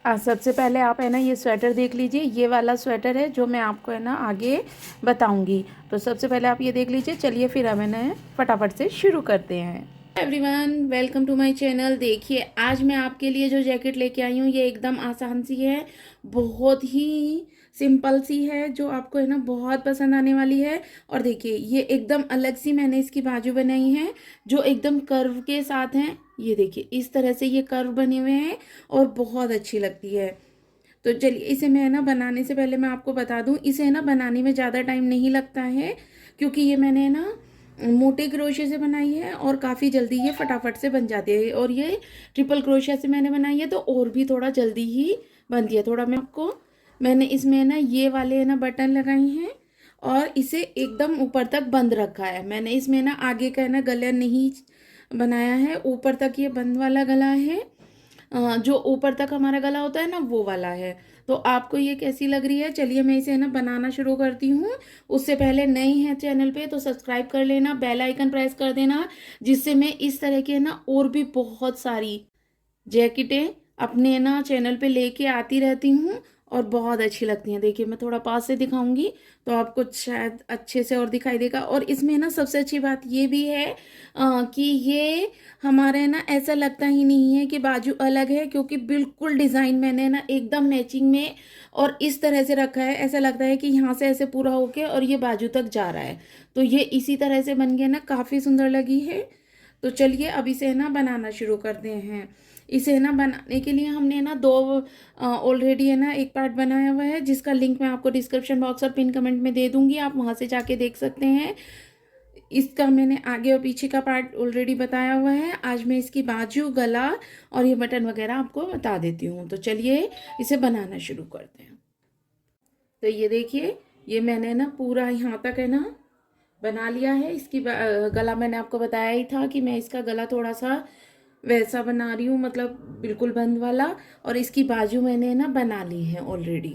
सबसे पहले आप है ना ये स्वेटर देख लीजिए, ये वाला स्वेटर है जो मैं आपको है ना आगे बताऊंगी। तो सबसे पहले आप ये देख लीजिए। चलिए फिर हम है ना फटाफट से शुरू करते हैं। Everyone, welcome to my channel. देखिए आज मैं आपके लिए जो जैकेट लेके आई हूँ ये एकदम आसान सी है, बहुत ही सिंपल सी है, जो आपको है ना बहुत पसंद आने वाली है। और देखिए ये एकदम अलग सी मैंने इसकी बाजू बनाई है जो एकदम कर्व के साथ हैं। ये देखिए इस तरह से ये कर्व बने हुए हैं और बहुत अच्छी लगती है। तो चलिए इसे मैं है ना बनाने से पहले मैं आपको बता दूं, इसे है ना बनाने में ज़्यादा टाइम नहीं लगता है, क्योंकि ये मैंने है ना मोटे क्रोशे से बनाई है और काफ़ी जल्दी ये फटाफट से बन जाती है। और ये ट्रिपल क्रोशिया से मैंने बनाई है तो और भी थोड़ा जल्दी ही बनती है। थोड़ा मैंने इसमें ना ये वाले है ना बटन लगाए हैं और इसे एकदम ऊपर तक बंद रखा है। मैंने इसमें ना आगे का है ना गला नहीं बनाया है, ऊपर तक ये बंद वाला गला है। जो ऊपर तक हमारा गला होता है ना वो वाला है। तो आपको ये कैसी लग रही है? चलिए मैं इसे ना बनाना शुरू करती हूँ। उससे पहले नई है चैनल पे तो सब्सक्राइब कर लेना, बेल आइकन प्रेस कर देना, जिससे मैं इस तरह के ना और भी बहुत सारी जैकेटें अपने ना चैनल पे लेके आती रहती हूँ और बहुत अच्छी लगती हैं। देखिए मैं थोड़ा पास से दिखाऊंगी तो आपको शायद अच्छे से और दिखाई देगा। और इसमें ना सबसे अच्छी बात ये भी है कि ये हमारे ना ऐसा लगता ही नहीं है कि बाजू अलग है, क्योंकि बिल्कुल डिज़ाइन मैंने ना एकदम मैचिंग में और इस तरह से रखा है, ऐसा लगता है कि यहाँ से ऐसे पूरा होके और ये बाजू तक जा रहा है। तो ये इसी तरह से बन के ना काफ़ी सुंदर लगी है। तो चलिए अब इसे ना बनाना शुरू करते हैं। इसे ना बनाने के लिए हमने ना दो ऑलरेडी है ना एक पार्ट बनाया हुआ है, जिसका लिंक मैं आपको डिस्क्रिप्शन बॉक्स और पिन कमेंट में दे दूंगी, आप वहां से जाके देख सकते हैं। इसका मैंने आगे और पीछे का पार्ट ऑलरेडी बताया हुआ है। आज मैं इसकी बाजू, गला और ये बटन वगैरह आपको बता देती हूँ। तो चलिए इसे बनाना शुरू करते हैं। तो ये देखिए ये मैंने ना पूरा यहाँ तक है ना बना लिया है। इसकी गला मैंने आपको बताया ही था कि मैं इसका गला थोड़ा सा वैसा बना रही हूँ, मतलब बिल्कुल बंद वाला। और इसकी बाजू मैंने ना बना ली है ऑलरेडी,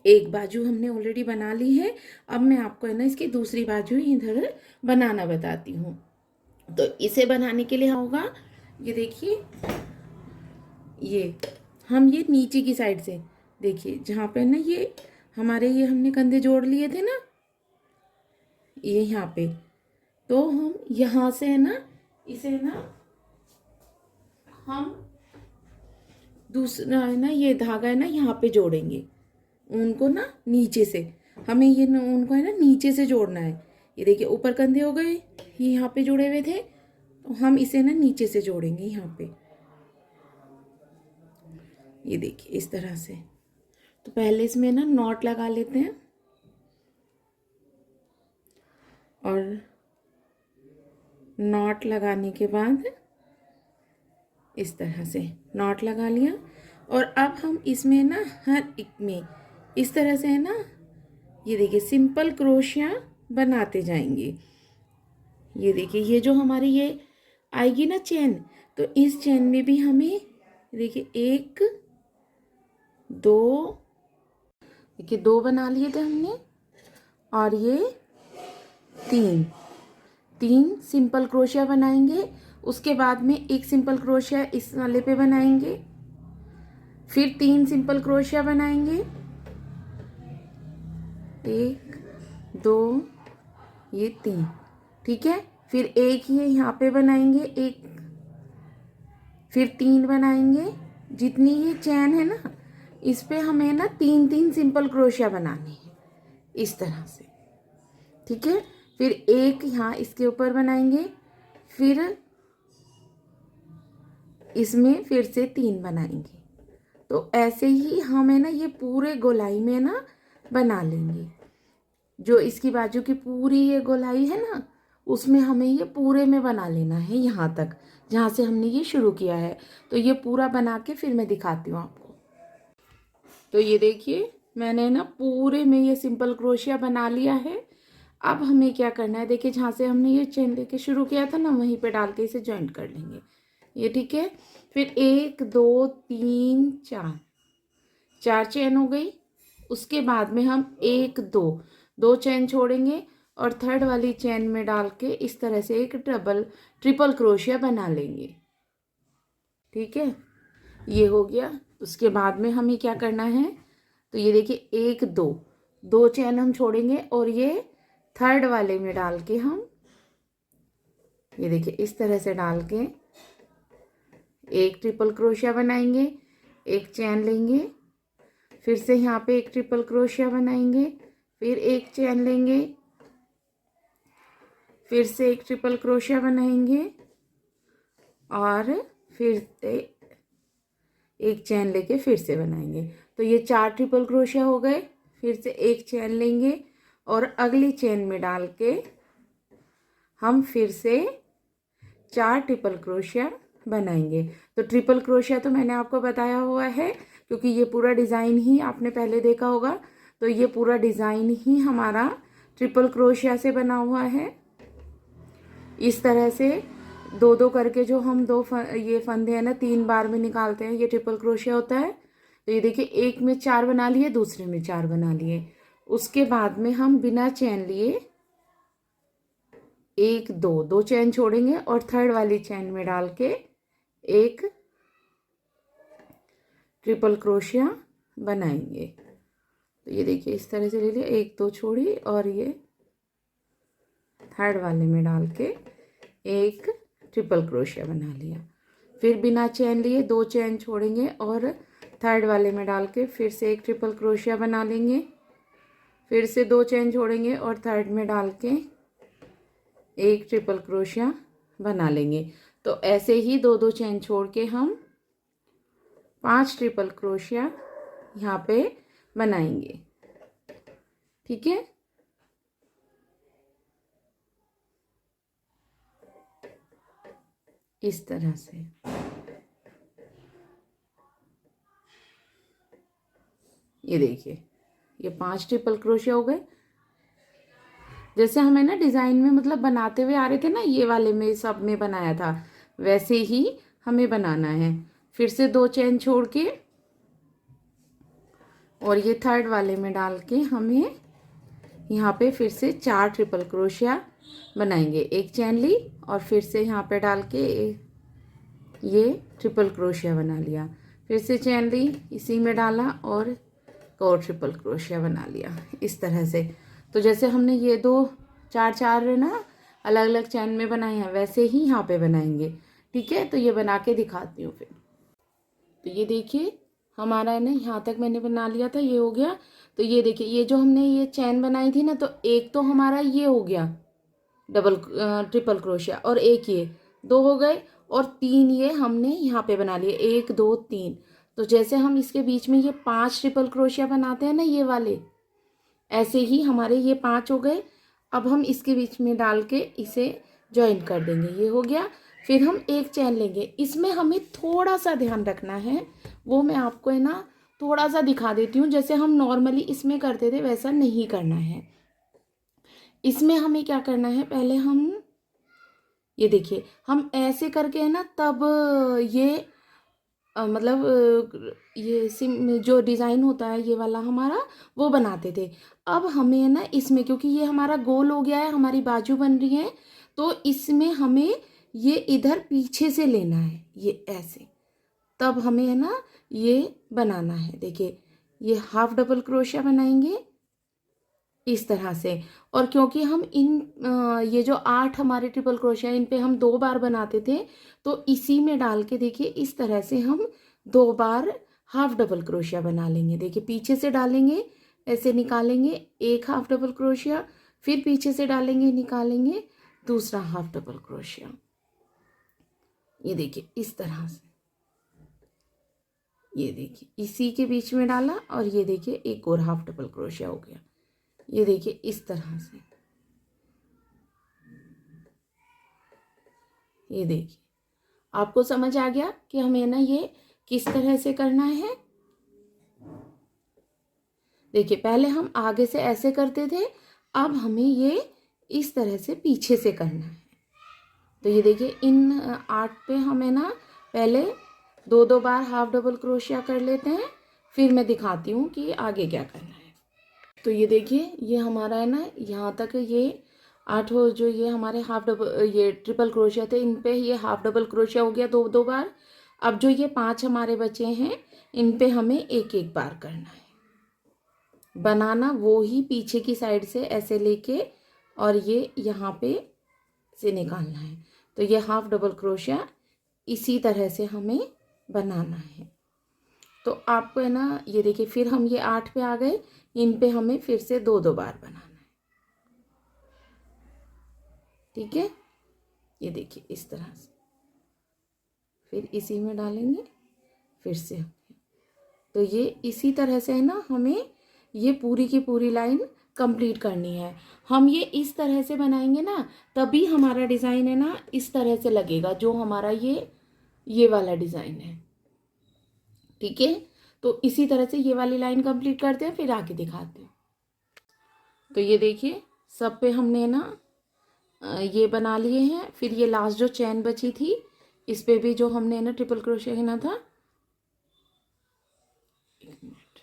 एक बाजू हमने ऑलरेडी बना ली है। अब मैं आपको है ना इसकी दूसरी बाजू इधर बनाना बताती हूँ। तो इसे बनाने के लिए होगा, ये देखिए ये हम ये नीचे की साइड से देखिए जहाँ पे ना ये हमारे ये हमने कंधे जोड़ लिए थे ना, ये यहाँ पे, तो हम यहाँ से है ना इसे ना हम दूसरा है ना ये धागा है ना यहाँ पे जोड़ेंगे उनको ना नीचे से। हमें ये उनको है ना नीचे से जोड़ना है। ये देखिए ऊपर कंधे हो गए, ये यहाँ पे जुड़े हुए थे, तो हम इसे ना नीचे से जोड़ेंगे यहाँ पे। ये देखिए इस तरह से। तो पहले इसमें ना नॉट लगा लेते हैं और नॉट लगाने के बाद इस तरह से नॉट लगा लिया। और अब हम इसमें ना हर एक में इस तरह से है ना, ये देखिए सिंपल क्रोशिया बनाते जाएंगे। ये देखिए ये जो हमारी ये आएगी ना चेन, तो इस चेन में भी हमें देखिए एक दो, देखिए दो बना लिए थे हमने, और ये तीन तीन सिंपल क्रोशिया बनाएंगे। उसके बाद में एक सिंपल क्रोशिया इस वाले पे बनाएंगे, फिर तीन सिंपल क्रोशिया बनाएंगे, एक दो ये तीन, ठीक है। फिर एक ये यहाँ पे बनाएंगे एक, फिर तीन बनाएंगे। जितनी ये चैन है ना इस पे हमें ना तीन तीन सिंपल क्रोशिया बनाने हैं इस तरह से, ठीक है। फिर एक यहाँ इसके ऊपर बनाएंगे, फिर इसमें फिर से तीन बनाएंगे। तो ऐसे ही हमें ना ये पूरे गोलाई में ना बना लेंगे। जो इसकी बाजू की पूरी ये गोलाई है ना उसमें हमें ये पूरे में बना लेना है, यहाँ तक जहाँ से हमने ये शुरू किया है। तो ये पूरा बना के फिर मैं दिखाती हूँ आपको। तो ये देखिए मैंने ना पूरे में ये सिंपल क्रोशिया बना लिया है। अब हमें क्या करना है, देखिए जहाँ से हमने ये चेन लेके शुरू किया था ना वहीं पे डाल के इसे ज्वाइंट कर लेंगे, ये ठीक है। फिर एक दो तीन चार, चार चेन हो गई। उसके बाद में हम एक दो दो चेन छोड़ेंगे और थर्ड वाली चेन में डाल के इस तरह से एक ट्रिपल क्रोशिया बना लेंगे, ठीक है। ये हो गया। उसके बाद में हमें क्या करना है, तो ये देखिए 1 2 2 चेन हम छोड़ेंगे और ये थर्ड वाले में डाल के हम ये देखिए इस तरह से डाल के एक ट्रिपल क्रोशिया बनाएंगे, एक चेन लेंगे, फिर से यहाँ पे एक ट्रिपल क्रोशिया बनाएंगे, फिर एक चेन लेंगे, फिर से एक ट्रिपल क्रोशिया बनाएंगे और फिर से एक चेन लेके फिर से बनाएंगे। तो ये 4 ट्रिपल क्रोशिया हो गए। फिर से एक चेन लेंगे और अगली चेन में डाल के हम फिर से 4 ट्रिपल क्रोशिया बनाएंगे। तो ट्रिपल क्रोशिया तो मैंने आपको बताया हुआ है, क्योंकि ये पूरा डिज़ाइन ही आपने पहले देखा होगा। तो ये पूरा डिज़ाइन ही हमारा ट्रिपल क्रोशिया से बना हुआ है। इस तरह से 2 2 करके जो हम ये फंदे हैं ना 3 बार में निकालते हैं, ये ट्रिपल क्रोशिया होता है। तो ये देखिए एक में 4 बना लिए, दूसरे में 4 बना लिए। उसके बाद में हम बिना चैन लिए 1 2 2 चैन छोड़ेंगे और थर्ड वाली चैन में डाल के एक ट्रिपल क्रोशिया बनाएंगे। तो ये देखिए इस तरह से ले लिया, 1 2 छोड़ी और ये थर्ड वाले में डाल के एक ट्रिपल क्रोशिया बना लिया। फिर बिना चैन लिए 2 चैन छोड़ेंगे और थर्ड वाले में डाल के फिर से एक ट्रिपल क्रोशिया बना लेंगे। फिर से 2 चैन छोड़ेंगे और थर्ड में डाल के एक ट्रिपल क्रोशिया बना लेंगे। तो ऐसे ही 2 2 चैन छोड़ के हम 5 ट्रिपल क्रोशिया यहाँ पे बनाएंगे। ठीक है, इस तरह से। ये देखिए ये 5 ट्रिपल क्रोशिया हो गए। जैसे हमें ना डिज़ाइन में मतलब बनाते हुए आ रहे थे ना, ये वाले में सब में बनाया था, वैसे ही हमें बनाना है। फिर से 2 चैन छोड़ के और ये थर्ड वाले में डाल के हमें यहाँ पे फिर से 4 ट्रिपल क्रोशिया बनाएंगे। एक चैन ली और फिर से यहाँ पे डाल के ये ट्रिपल क्रोशिया बना लिया। फिर से चैन ली, इसी में डाला और एक और ट्रिपल क्रोशिया बना लिया, इस तरह से। तो जैसे हमने ये 2 4 4 ना अलग अलग चैन में बनाए हैं, वैसे ही यहाँ पे बनाएंगे। ठीक है, तो ये बना के दिखाती हूँ फिर। तो ये देखिए हमारा है ना, यहाँ तक मैंने बना लिया था, ये हो गया। तो ये देखिए ये जो हमने ये चैन बनाई थी ना, तो एक तो हमारा ये हो गया ट्रिपल क्रोशिया और एक ये 2 हो गए और 3 ये हमने यहाँ पे बना लिए, 1 2 3। तो जैसे हम इसके बीच में ये 5 ट्रिपल क्रोशिया बनाते हैं ना ये वाले, ऐसे ही हमारे ये 5 हो गए। अब हम इसके बीच में डाल के इसे ज्वाइन कर देंगे, ये हो गया। फिर हम एक चैन लेंगे। इसमें हमें थोड़ा सा ध्यान रखना है, वो मैं आपको है ना थोड़ा सा दिखा देती हूँ। जैसे हम नॉर्मली इसमें करते थे वैसा नहीं करना है। इसमें हमें क्या करना है, पहले हम ये देखिए हम ऐसे करके है ना, तब ये मतलब ये जो डिज़ाइन होता है ये वाला हमारा, वो बनाते थे। अब हमें है ना इसमें, क्योंकि ये हमारा गोल हो गया है, हमारी बाजू बन रही है, तो इसमें हमें ये इधर पीछे से लेना है, ये ऐसे। तब हमें है ना ये बनाना है। देखिए ये हाफ डबल क्रोशिया बनाएंगे इस तरह से। और क्योंकि हम ये जो 8 हमारे ट्रिपल क्रोशिया, इन पे हम 2 बार बनाते थे, तो इसी में डाल के देखिए इस तरह से हम 2 बार हाफ डबल क्रोशिया बना लेंगे। देखिए पीछे से डालेंगे, ऐसे निकालेंगे एक हाफ डबल क्रोशिया, फिर पीछे से डालेंगे, निकालेंगे दूसरा हाफ डबल क्रोशिया। ये देखिए इस तरह से, ये देखिए इसी के बीच में डाला और ये देखिए एक और हाफ डबल क्रोशिया हो गया। ये देखिए इस तरह से, ये देखिए आपको समझ आ गया कि हमें ना ये किस तरह से करना है। देखिए पहले हम आगे से ऐसे करते थे, अब हमें ये इस तरह से पीछे से करना है। तो ये देखिए इन 8 पे हमें ना पहले 2 2 बार हाफ डबल क्रोशिया कर लेते हैं, फिर मैं दिखाती हूँ कि आगे क्या करना है। तो ये देखिए ये हमारा है ना यहाँ तक ये 8 जो ये हमारे हाफ डबल ये ट्रिपल क्रोशिया थे, इन पे ये हाफ डबल क्रोशिया हो गया 2 2 बार। अब जो ये 5 हमारे बचे हैं, इन पे हमें एक एक बार करना है। बनाना वो ही पीछे की साइड से ऐसे लेके और ये यहाँ पे से निकालना है। तो ये हाफ डबल क्रोशिया इसी तरह से हमें बनाना है। तो आपको है ना, ये देखिए, फिर हम ये 8 पे आ गए, इन पे हमें फिर से 2 बार बनाना है। ठीक है, ये देखिए इस तरह से, फिर इसी में डालेंगे फिर से। तो ये इसी तरह से है ना, हमें ये पूरी की पूरी लाइन कंप्लीट करनी है। हम ये इस तरह से बनाएंगे ना, तभी हमारा डिज़ाइन है ना इस तरह से लगेगा, जो हमारा ये वाला डिज़ाइन है। ठीक है, तो इसी तरह से ये वाली लाइन कंप्लीट करते हैं, फिर आगे दिखाते हैं। तो ये देखिए, सब पे हमने ना ये बना लिए हैं। फिर ये लास्ट जो चैन बची थी, इस पे भी जो हमने ना ट्रिपल क्रोशिया करना था। एक मिनट,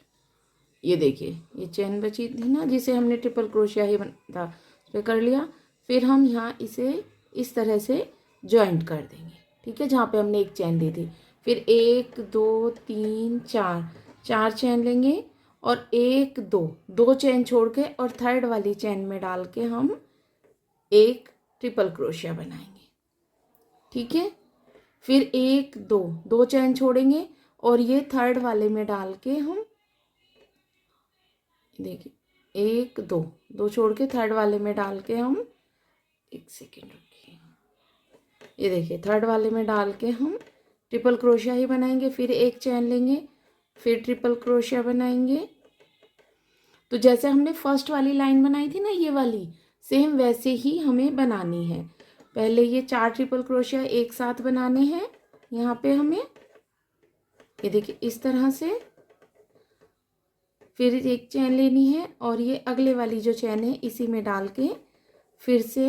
ये देखिए, ये चैन बची थी ना, जिसे हमने ट्रिपल क्रोशिया ही था, उस पर कर लिया। फिर हम यहाँ इसे इस तरह से जॉइंट कर देंगे। ठीक है, जहाँ पे हमने एक चैन दी थी। फिर 1 2 3 4 4 चैन लेंगे और 1 2 चैन छोड़ के और थर्ड वाली चैन में डाल के हम एक ट्रिपल क्रोशिया बनाएंगे। ठीक है, फिर 1 2 चैन छोड़ेंगे और ये थर्ड वाले में डाल के हम, देखिए 1 2 छोड़ के थर्ड वाले में डाल के हम, एक सेकेंड रुकिए, ये देखिए थर्ड वाले में डाल के हम ट्रिपल क्रोशिया ही बनाएंगे। फिर एक चैन लेंगे, फिर ट्रिपल क्रोशिया बनाएंगे। तो जैसे हमने फर्स्ट वाली लाइन बनाई थी ना, ये वाली सेम वैसे ही हमें बनानी है। पहले ये 4 ट्रिपल क्रोशिया एक साथ बनाने हैं यहाँ पे हमें, ये देखिए इस तरह से। फिर एक चैन लेनी है और ये अगले वाली जो चैन है इसी में डाल के फिर से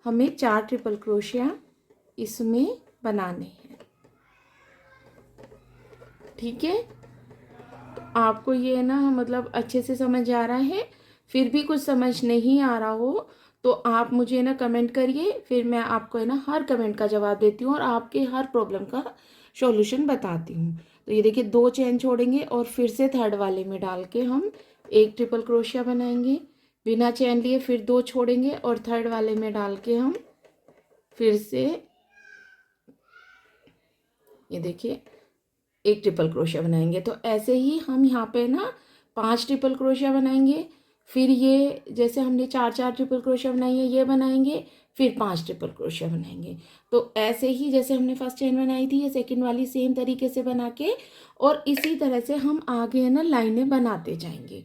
हमें 4 ट्रिपल क्रोशिया इसमें बनाने हैं। ठीक है, तो आपको ये ना मतलब अच्छे से समझ आ रहा है। फिर भी कुछ समझ नहीं आ रहा हो तो आप मुझे ना कमेंट करिए, फिर मैं आपको है ना हर कमेंट का जवाब देती हूँ और आपके हर प्रॉब्लम का सॉल्यूशन बताती हूँ। तो ये देखिए 2 चैन छोड़ेंगे और फिर से थर्ड वाले में डाल के हम एक ट्रिपल क्रोशिया बनाएंगे। बिना चैन लिए फिर 2 छोड़ेंगे और थर्ड वाले में डाल के हम फिर से, ये देखिए, एक ट्रिपल क्रोशिया बनाएंगे। तो ऐसे ही हम यहाँ पे ना 5 ट्रिपल क्रोशिया बनाएंगे। फिर ये जैसे हमने 4 ट्रिपल क्रोशिया बनाई है, ये बनाएंगे, फिर 5 ट्रिपल क्रोशिया बनाएंगे। तो ऐसे ही जैसे हमने फर्स्ट चेन बनाई थी, ये सेकंड वाली सेम तरीके से बना के और इसी तरह से हम आगे है ना लाइनें बनाते जाएंगे,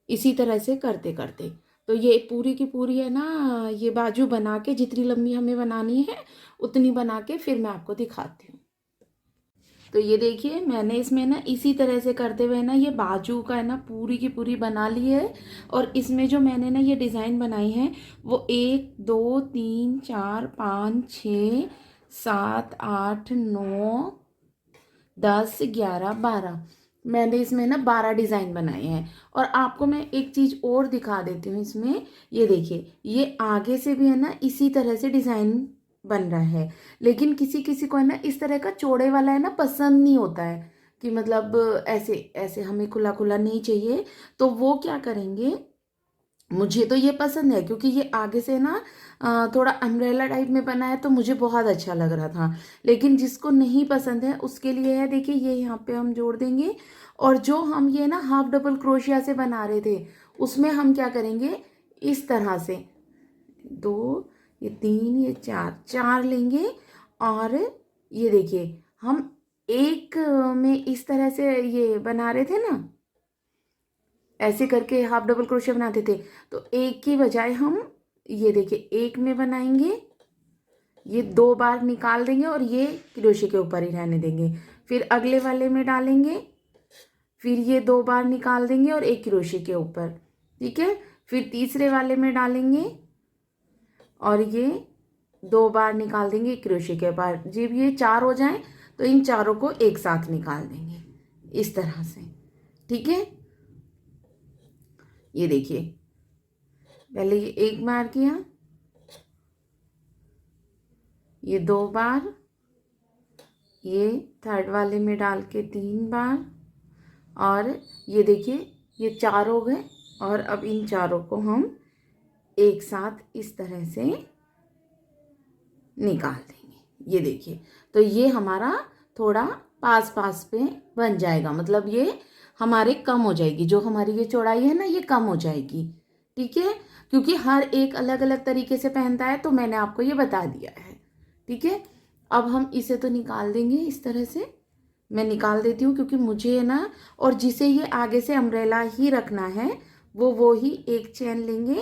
इसी तरह से करते करते। तो ये पूरी की पूरी है ना, ये बाजू बना के जितनी लंबी हमें बनानी है उतनी बना के फिर मैं आपको दिखाती हूँ। तो ये देखिए, मैंने इसमें ना इसी तरह से करते हुए ना ये बाजू का है ना पूरी की पूरी बना ली है। और इसमें जो मैंने ना ये डिज़ाइन बनाई है वो 1 2 3 4 5 6 7 8 9 10 11 12, मैंने इसमें ना 12 डिज़ाइन बनाए हैं। और आपको मैं एक चीज़ और दिखा देती हूँ इसमें, ये देखिए, ये आगे से भी है ना इसी तरह से डिज़ाइन बन रहा है। लेकिन किसी किसी को है ना इस तरह का चौड़े वाला है ना पसंद नहीं होता है, कि मतलब ऐसे ऐसे हमें खुला खुला नहीं चाहिए। तो वो क्या करेंगे, मुझे तो ये पसंद है क्योंकि ये आगे से ना थोड़ा अम्ब्रेला टाइप में बना है, तो मुझे बहुत अच्छा लग रहा था। लेकिन जिसको नहीं पसंद है उसके लिए है, देखिए ये यहाँ पे हम जोड़ देंगे। और जो हम ये ना हाफ डबल क्रोशिया से बना रहे थे, उसमें हम क्या करेंगे, इस तरह से 2 ये 3 ये 4 लेंगे। और ये देखिए, हम एक में इस तरह से ये बना रहे थे ना, ऐसे करके हाफ डबल क्रोशिया बनाते थे। तो एक की बजाय हम ये देखिए एक में बनाएंगे, ये 2 बार निकाल देंगे और ये क्रोशिया के ऊपर ही रहने देंगे। फिर अगले वाले में डालेंगे, फिर ये 2 बार निकाल देंगे और एक क्रोशिया के ऊपर। ठीक है, फिर तीसरे वाले में डालेंगे और ये 2 बार निकाल देंगे क्रोशिया के ऊपर। जब ये 4 हो जाएं तो इन चारों को एक साथ निकाल देंगे इस तरह से। ठीक है, ये देखिए, पहले ये 1 बार किया, ये 2 बार, ये थर्ड वाले में डाल के 3 बार, और ये देखिए ये 4 हो गए। और अब इन चारों को हम एक साथ इस तरह से निकाल देंगे। ये देखिए, तो ये हमारा थोड़ा पास पास पे बन जाएगा, मतलब ये हमारे कम हो जाएगी, जो हमारी ये चौड़ाई है ना ये कम हो जाएगी। ठीक है, क्योंकि हर एक अलग अलग तरीके से पहनता है, तो मैंने आपको ये बता दिया है। ठीक है, अब हम इसे तो निकाल देंगे इस तरह से। मैं निकाल देती हूँ क्योंकि मुझे ना, और जिसे ये आगे से अम्ब्रेला ही रखना है वो ही एक चेन लेंगे,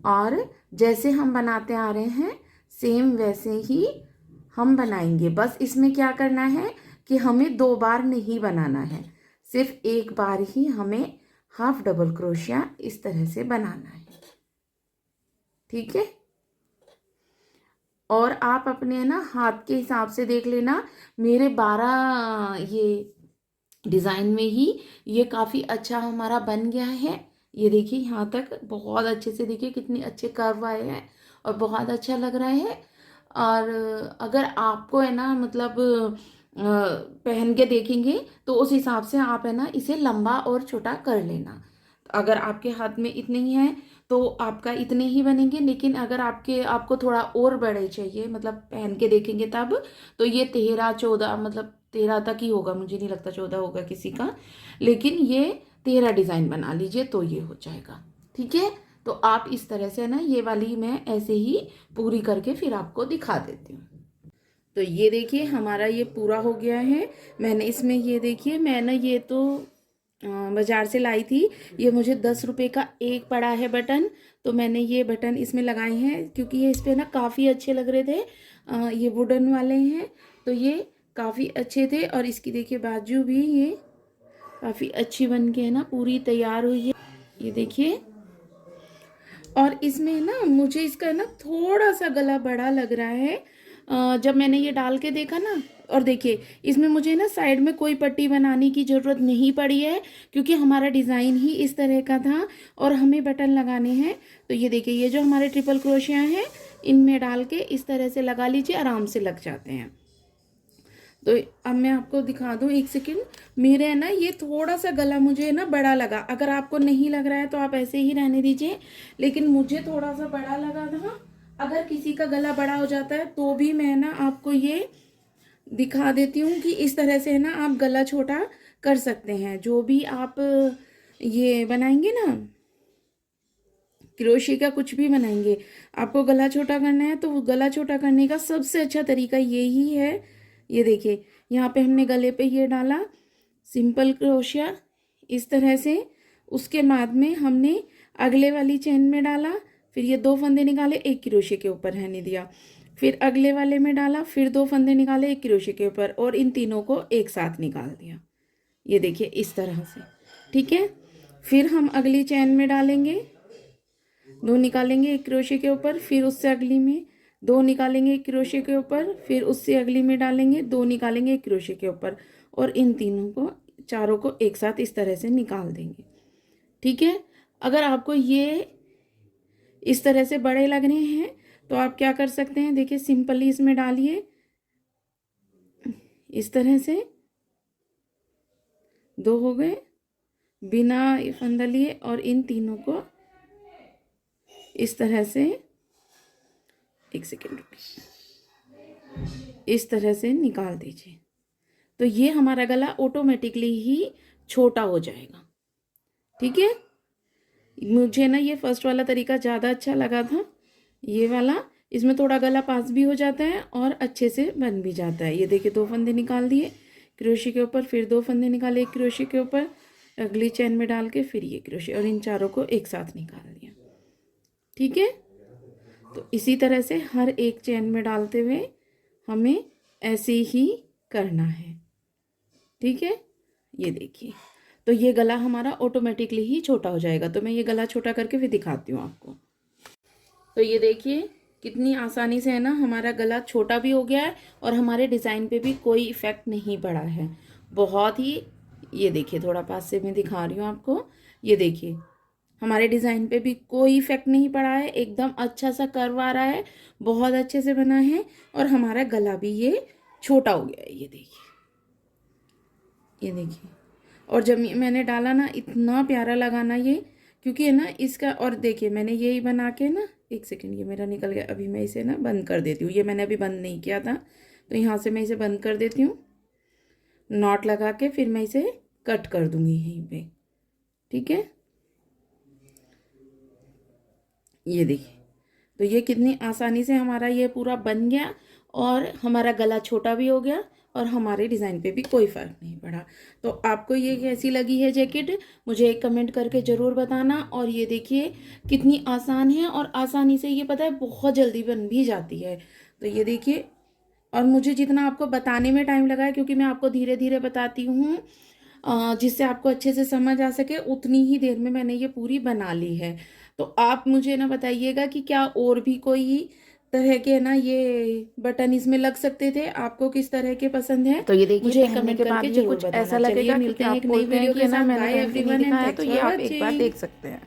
और जैसे हम बनाते आ रहे हैं सेम वैसे ही हम बनाएंगे। बस इसमें क्या करना है कि हमें 2 बार नहीं बनाना है, सिर्फ एक बार ही हमें हाफ डबल क्रोशिया इस तरह से बनाना है। ठीक है, और आप अपने ना हाथ के हिसाब से देख लेना। मेरे 12 ये डिज़ाइन में ही ये काफ़ी अच्छा हमारा बन गया है। ये देखिए यहाँ तक बहुत अच्छे से, देखिए कितने अच्छे कर्व आए हैं और बहुत अच्छा लग रहा है। और अगर आपको है ना मतलब पहन के देखेंगे तो उस हिसाब से आप है ना इसे लंबा और छोटा कर लेना। अगर आपके हाथ में इतने ही हैं तो आपका इतने ही बनेंगे, लेकिन अगर आपको थोड़ा और बड़े चाहिए, मतलब पहन के देखेंगे तब, तो ये 13-14, मतलब 13 तक ही होगा, मुझे नहीं लगता 14 होगा किसी का, लेकिन ये 13 डिज़ाइन बना लीजिए तो ये हो जाएगा। ठीक है, तो आप इस तरह से ना ये वाली मैं ऐसे ही पूरी करके फिर आपको दिखा देती हूँ। तो ये देखिए हमारा ये पूरा हो गया है। मैंने इसमें ये देखिए, मैं ना ये तो बाज़ार से लाई थी। ये मुझे 10 रुपये का एक पड़ा है बटन, तो मैंने ये बटन इसमें लगाए हैं क्योंकि ये इस पर ना काफ़ी अच्छे लग रहे थे। ये वुडन वाले हैं तो ये काफ़ी अच्छे थे। और इसकी देखिए बाजू भी ये काफ़ी अच्छी बन के है ना पूरी तैयार हुई है। ये देखिए, और इसमें ना मुझे इसका ना थोड़ा सा गला बड़ा लग रहा है जब मैंने ये डाल के देखा ना। और देखिए इसमें मुझे ना साइड में कोई पट्टी बनाने की ज़रूरत नहीं पड़ी है क्योंकि हमारा डिज़ाइन ही इस तरह का था और हमें बटन लगाने हैं। तो ये देखिए ये जो हमारे ट्रिपल क्रोशिया हैं इनमें डाल के इस तरह से लगा लीजिए, आराम से लग जाते हैं। तो अब मैं आपको दिखा दूँ, एक सेकेंड। मेरे है ना ये थोड़ा सा गला मुझे ना बड़ा लगा, अगर आपको नहीं लग रहा है तो आप ऐसे ही रहने दीजिए, लेकिन मुझे थोड़ा सा बड़ा लगा था। अगर किसी का गला बड़ा हो जाता है तो भी मैं ना आपको ये दिखा देती हूँ कि इस तरह से है ना आप गला छोटा कर सकते हैं। जो भी आप ये बनाएंगे ना, क्रोशे का कुछ भी बनाएंगे, आपको गला छोटा करना है तो गला छोटा करने का सबसे अच्छा तरीका यही है। ये देखिए यहाँ पे हमने गले पे ये डाला सिंपल क्रोशिया इस तरह से, उसके बाद में हमने अगले वाली चेन में डाला, फिर ये 2 फंदे निकाले, एक क्रोशे के ऊपर रहने दिया, फिर अगले वाले में डाला, फिर 2 फंदे निकाले एक क्रोशे के ऊपर, और इन तीनों को एक साथ निकाल दिया। ये देखिए इस तरह से। ठीक है, फिर हम अगली चेन में डालेंगे, 2 निकालेंगे एक क्रोशे के ऊपर, फिर उससे अगली में 2 निकालेंगे एक क्रोशे के ऊपर, फिर उससे अगली में डालेंगे 2 निकालेंगे एक क्रोशे के ऊपर, और इन तीनों को चारों को एक साथ इस तरह से निकाल देंगे। ठीक है, अगर आपको ये इस तरह से बड़े लग रहे हैं तो आप क्या कर सकते हैं, देखिए सिंपली इसमें डालिए इस तरह से। 2 हो गए बिना फंदा लिए, और इन तीनों को इस तरह से, एक सेकेंड रुकिए, इस तरह से निकाल दीजिए। तो ये हमारा गला ऑटोमेटिकली ही छोटा हो जाएगा। ठीक है, मुझे ना ये फर्स्ट वाला तरीका ज़्यादा अच्छा लगा था, ये वाला। इसमें थोड़ा गला पास भी हो जाता है और अच्छे से बन भी जाता है। ये देखिए 2 फंदे निकाल दिए क्रोशे के ऊपर, फिर 2 फंदे निकाले एक क्रोशे के ऊपर, अगली चेन में डाल के फिर ये क्रोशे, और इन चारों को एक साथ निकाल दिया। ठीक है, तो इसी तरह से हर एक चेन में डालते हुए हमें ऐसे ही करना है। ठीक है, ये देखिए, तो ये गला हमारा ऑटोमेटिकली ही छोटा हो जाएगा। तो मैं ये गला छोटा करके फिर दिखाती हूँ आपको। तो ये देखिए कितनी आसानी से है ना हमारा गला छोटा भी हो गया है और हमारे डिज़ाइन पे भी कोई इफ़ेक्ट नहीं पड़ा है। बहुत ही, ये देखिए थोड़ा पास से मैं दिखा रही हूँ आपको। ये देखिए हमारे डिज़ाइन पे भी कोई इफ़ेक्ट नहीं पड़ा है, एकदम अच्छा सा कर्व आ रहा है, बहुत अच्छे से बना है, और हमारा गला भी ये छोटा हो गया है, ये देखिए, ये देखिए। और जब मैंने डाला ना, इतना प्यारा लगा ना ये, क्योंकि है ना इसका, और देखिए मैंने यही बना के ना, एक सेकंड, ये मेरा निकल गया, अभी मैं इसे ना बंद कर देती हूँ। ये मैंने अभी बंद नहीं किया था, तो यहाँ से मैं इसे बंद कर देती हूँ, नॉट लगा के फिर मैं इसे कट कर दूंगी यहीं पे, ठीक है। ये देखिए, तो ये कितनी आसानी से हमारा ये पूरा बन गया, और हमारा गला छोटा भी हो गया, और हमारे डिज़ाइन पे भी कोई फ़र्क नहीं पड़ा। तो आपको ये कैसी लगी है जैकेट, मुझे एक कमेंट करके ज़रूर बताना। और ये देखिए कितनी आसान है, और आसानी से ये पता है बहुत जल्दी बन भी जाती है। तो ये देखिए, और मुझे जितना आपको बताने में टाइम लगा है, क्योंकि मैं आपको धीरे धीरे बताती हूँ जिससे आपको अच्छे से समझ आ सके, उतनी ही देर में मैंने ये पूरी बना ली है। तो आप मुझे ना बताइएगा कि क्या और भी कोई तरह के ना ये बटन इसमें लग सकते थे, आपको किस तरह के पसंद है, तो ये देखिए मुझे पहनने कमेंट के बाद करके ये जरूर कुछ बताना। ऐसा चलिए लगेगा, मिलते क्योंकि हैं आप एक नई बोलते हैं वीडियो कि के है ना साथ। मैंने बाय पहन के नहीं एवरीवन एंड दिखाया, तो थैंक्स ये फॉर आप एक बार वॉचिंग। देख सकते हैं।